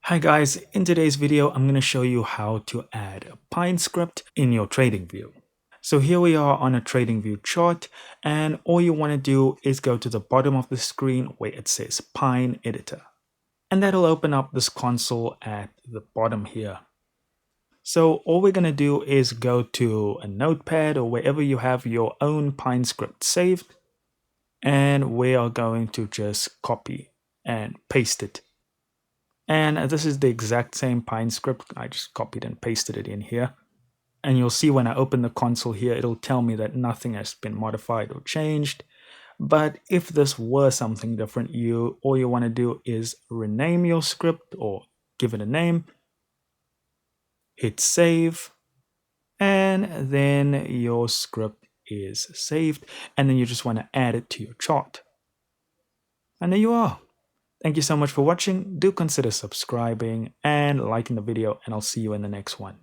Hi guys, in today's video I'm going to show you how to add a Pine Script in your TradingView. So here we are on a TradingView chart, and all you want to do is go to the bottom of the screen where it says Pine Editor. And that'll open up this console at the bottom here. So all we're going to do is go to a notepad or wherever you have your own Pine Script saved, and we are going to just copy and paste it. And this is the exact same Pine script. I just copied and pasted it in here. And you'll see when I open the console here, it'll tell me that nothing has been modified or changed. But if this were something different, all you want to do is rename your script or give it a name, hit save, and then your script is saved. And then you just want to add it to your chart. And there you are. Thank you so much for watching. Do consider subscribing and liking the video, and I'll see you in the next one.